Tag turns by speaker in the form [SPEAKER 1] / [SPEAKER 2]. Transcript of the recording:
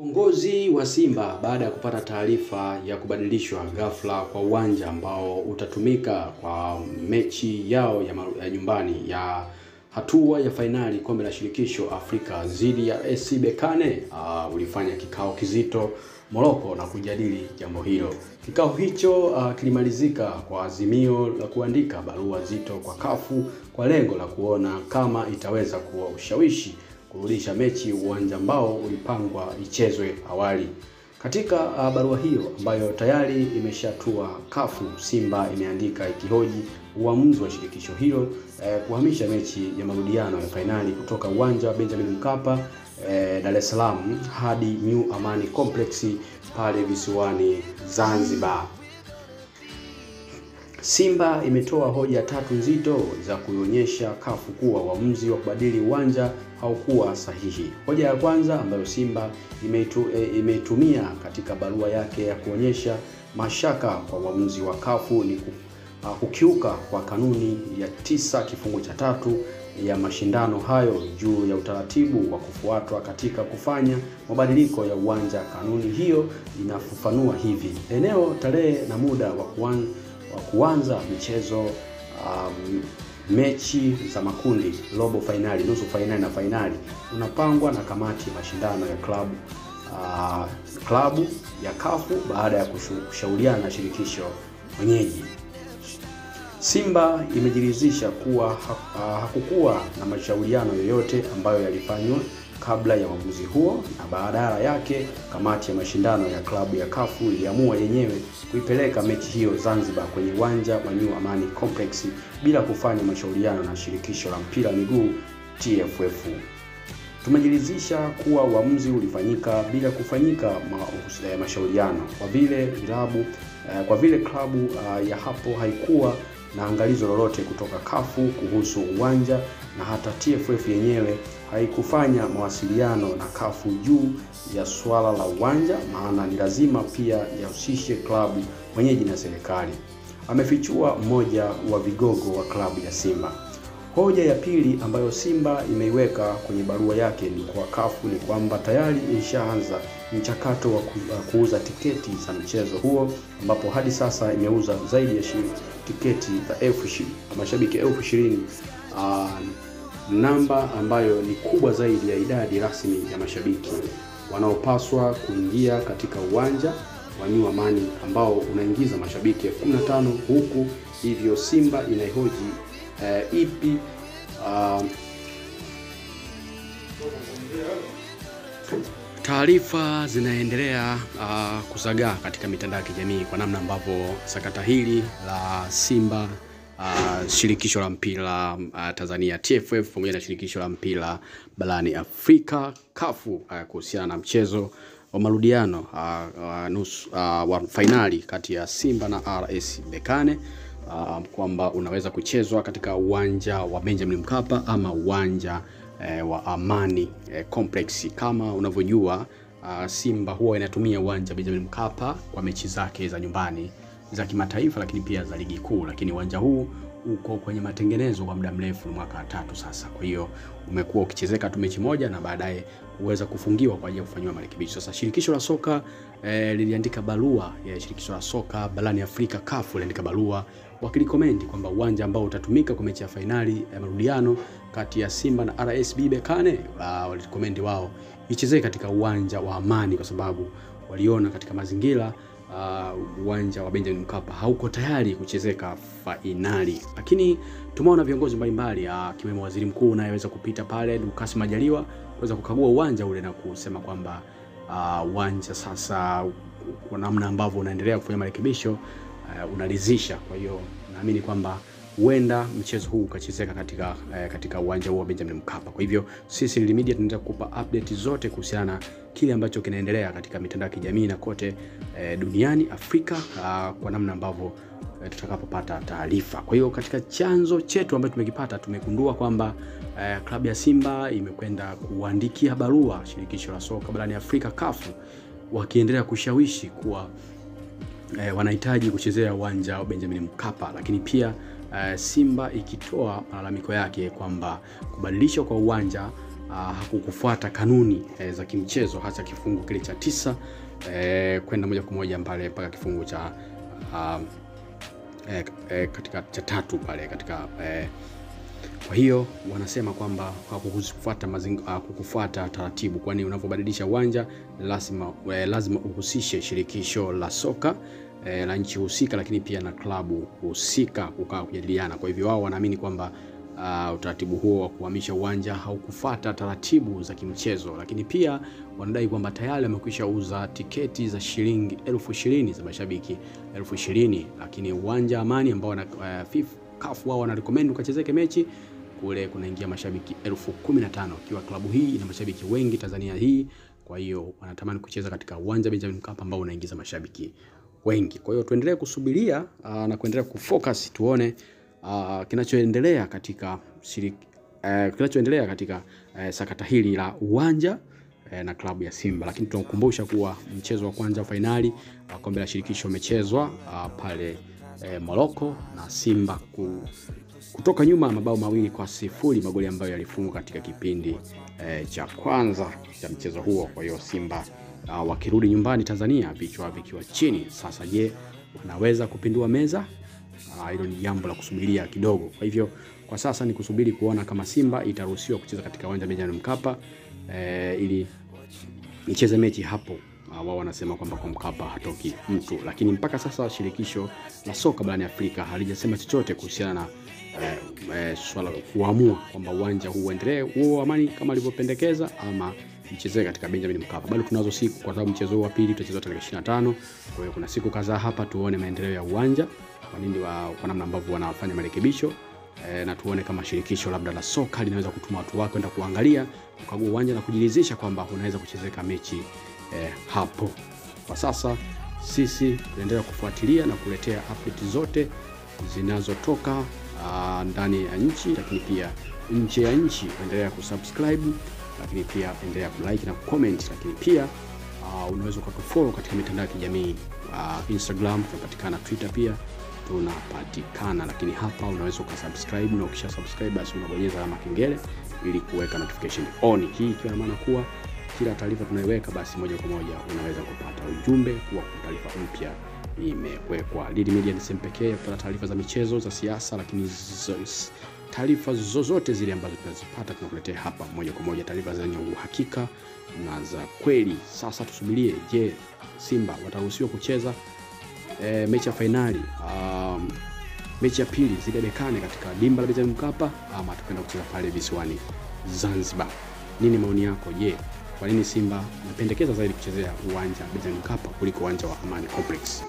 [SPEAKER 1] Uongozi wa Simba baada ya kupata taarifa ya kubadilishwa ghafla kwa uwanja ambao utatumika kwa mechi yao ya nyumbani ya hatua ya fainali kombe la shirikisho Afrika dhidi ya SC Berkane, ulifanya kikao kizito Morocco na kujadili jambo hilo. Kikao hicho kilimalizika kwa azimio la kuandika barua zito kwa kafu kwa lengo la kuona kama itaweza kuwa ushawishi kurudisha mechi uwanja ambao ulipangwa ichezwe awali. Katika barua hiyo ambayo tayari imeshatua kafu, Simba imeandika ikihoji uamuzi wa shirikisho hilo kuhamisha mechi ya marudiano ya fainali kutoka uwanja wa Benjamin Mkapa Dar es Salaam hadi New Amani Complex pale visiwani Zanzibar. Simba imetoa hoja tatu nzito za kuonyesha kafu kuwa uamuzi wa kubadili uwanja haukuwa sahihi. Hoja ya kwanza ambayo Simba imeitumia katika barua yake ya kuonyesha mashaka kwa uamuzi wa kafu ni kukiuka kwa kanuni ya 9 kifungu cha 3 ya mashindano hayo juu ya utaratibu wa kufuatwa katika kufanya mabadiliko ya uwanja. Kanuni hiyo inafafanua hivi: eneo, tarehe na muda wa kuanza michezo, mechi za makundi, robo finali, nusu finali na finali unapangwa na kamati ya mashindano ya klabu ya kafu baada ya kushauriana na shirikisho mwenyeji. Simba imejiridhisha kuwa hakukuwa na mashauriano yoyote ambayo yalifanywa kabla ya uamuzi huo, na badala yake kamati ya mashindano ya klabu ya kafu iliamua yenyewe kuipeleka mechi hiyo Zanzibar kwenye uwanja wa New Amani Complex bila kufanya mashauriano na shirikisho la mpira miguu TFF. Tumejiridhisha kuwa uamuzi ulifanyika bila kufanyika mashauriano kwa vile klabu ya hapo haikuwa na angalizo lolote kutoka kafu kuhusu uwanja, na hata TFF yenyewe haikufanya mawasiliano na kafu juu ya swala la uwanja, maana ni lazima pia yahusishe klabu mwenyeji na serikali, amefichua mmoja wa vigogo wa klabu ya Simba. Hoja ya pili ambayo Simba imeiweka kwenye barua yake ni kwa kafu ni kwamba tayari ishaanza mchakato wa kuuza tiketi za mchezo huo, ambapo hadi sasa imeuza zaidi ya tiketi za mashabiki 20,000, namba ambayo ni kubwa zaidi ya idadi rasmi ya mashabiki wanaopaswa kuingia katika uwanja wa New Amani ambao unaingiza mashabiki 15,000 huku. Hivyo Simba inaihoji ipi taarifa zinaendelea kusagaa katika mitandao ya kijamii kwa namna ambavyo sakata hili la Simba, shirikisho la mpira Tanzania TFF pamoja na shirikisho la mpira barani Afrika kafu kuhusiana na mchezo wa marudiano wa finali kati ya Simba na RS Berkane, kwamba unaweza kuchezwa katika uwanja wa Benjamin Mkapa ama uwanja wa Amani Complex. Kama unavyojua, Simba huwa inatumia uwanja Benjamin Mkapa kwa mechi zake za nyumbani za kimataifa, lakini pia za ligi kuu, lakini uwanja huu uko kwenye matengenezo kwa muda mrefu, mwaka 3 sasa. Kwa hiyo umekuwa ukichezeka tu mechi moja na baadaye uweza kufungiwa kwa ajili ya kufanywa marekebisho. Sasa shirikisho la soka liliandika barua ya shirikisho la soka barani Afrika kafu, liliandika barua wakilikomenti kwamba uwanja ambao utatumika kwa mechi ya fainali ya marudiano kati ya Simba na RSB Berkane, walikomenti wao ichezeke katika uwanja wa Amani kwa sababu waliona katika mazingira uwanja wa Benjamin Mkapa hauko tayari kuchezeka fainali. Lakini tumeona viongozi mbalimbali akiwemo waziri mkuu anayeweza kupita pale Kassim Majaliwa kuweza kukagua uwanja ule na kusema kwamba uwanja sasa kwa namna ambavyo unaendelea kufanya marekebisho unaridhisha. Kwa hiyo naamini kwamba huenda mchezo huu ukachezeka katika uwanja wa Benjamin Mkapa. Kwa hivyo sisi Lili Media tunaendelea kukupa update zote kuhusiana na kile ambacho kinaendelea katika mitandao ya kijamii na kote duniani, Afrika, kwa namna ambavyo tutakapopata taarifa. Kwa hiyo katika chanzo chetu ambacho tumekipata, tumegundua kwamba klabu ya Simba imekwenda kuandikia barua shirikisho la soka barani Afrika kafu, wakiendelea kushawishi kuwa wanahitaji kuchezea uwanja wa Benjamin Mkapa, lakini pia Simba ikitoa malalamiko yake kwamba kubadilishwa kwa uwanja hakukufuata kanuni za kimchezo, hasa kifungu kile cha 9 kwenda moja kwa moja mbele mpaka kifungu cha katika cha 3 pale katika kwa hiyo wanasema kwamba hakukufuata taratibu, kwani unapobadilisha uwanja lazima uhusishe shirikisho la soka la nchi husika, lakini pia na klabu husika kukaa kujadiliana. Kwa hivyo wao wanaamini kwamba utaratibu huo wa kuhamisha uwanja haukufuata taratibu za kimchezo, lakini pia wanadai kwamba tayari wamekwisha uza tiketi za shilingi 20,000 za mashabiki 20,000, lakini uwanja Amani ambao CAF wao wana recommend ukachezeke mechi kule kunaingia mashabiki 15,000, ikiwa klabu hii ina mashabiki wengi Tanzania hii. Kwa hiyo wanatamani kucheza katika uwanja Benjamin Mkapa ambao unaingiza mashabiki wengi. Kwa hiyo tuendelee kusubiria na kuendelea kufocus tuone kinachoendelea katika sakata hili la uwanja na klabu ya Simba. Lakini tunakukumbusha kuwa mchezo wa kwanza wa finali kombe la shirikisho umechezwa pale Morocco na Simba kutoka nyuma mabao 2-0, magoli ambayo yalifungwa katika kipindi cha kwanza cha mchezo huo. Kwa hiyo Simba wakirudi nyumbani Tanzania vichwa vikiwa chini. Sasa je, wanaweza kupindua meza? Hilo ni jambo la kusubiria kidogo. Kwa hivyo kwa sasa ni kusubiri kuona kama Simba itaruhusiwa kucheza katika uwanja Benjamin Mkapa ili icheze mechi hapo. Wao wanasema kwamba kwa Mkapa hatoki mtu, lakini mpaka sasa shirikisho la soka barani Afrika halijasema chochote kuhusiana na swala kuamua kwamba uwanja huu uendelee huo Amani kama alivyopendekeza ama mchezee katika Benjamin Mkapa. Bado tunazo siku, kwa sababu mchezo wa pili utachezwa tarehe 25. Kwa hiyo kuna siku kadhaa hapa tuone maendeleo ya uwanja, kwa namna ambavyo wanafanya marekebisho na tuone kama shirikisho labda la soka linaweza kutuma watu wake kwenda kuangalia, kukagua uwanja na kujiridhisha kwamba unaweza kuchezeka mechi hapo. Kwa sasa sisi tunaendelea kufuatilia na kuletea update zote zinazotoka ndani ya nchi, lakini pia nje ya nchi. Endelea kusubscribe, lakini pia endelea kulike na comment, lakini pia unaweza kutufollow katika mitandao ya kijamii Instagram tunapatikana, Twitter pia tunapatikana, lakini hapa unaweza kusubscribe, na ukisha subscribe basi unabonyeza alama kengele ili kuweka notification on. Hii ikiwa maana kuwa kila taarifa tunaiweka basi moja kwa moja unaweza kupata ujumbe kuwa taarifa mpya imewekwa. Lili Media ni sehemu pekee kupata taarifa za michezo, za siasa, lakini taarifa zozote zile ambazo tunazipata tunakuletea hapa moja kwa moja, taarifa zenye uhakika na za kweli. Sasa tusubirie, je, Simba wataruhusiwa kucheza mechi ya finali, mechi ya pili zile bekane katika dimba la Benjamin Mkapa, ama tutakwenda kucheza pale visiwani Zanzibar? Nini maoni yako? Je, kwa nini Simba napendekeza zaidi kuchezea uwanja Benjamin Mkapa kuliko uwanja wa Amani Complex?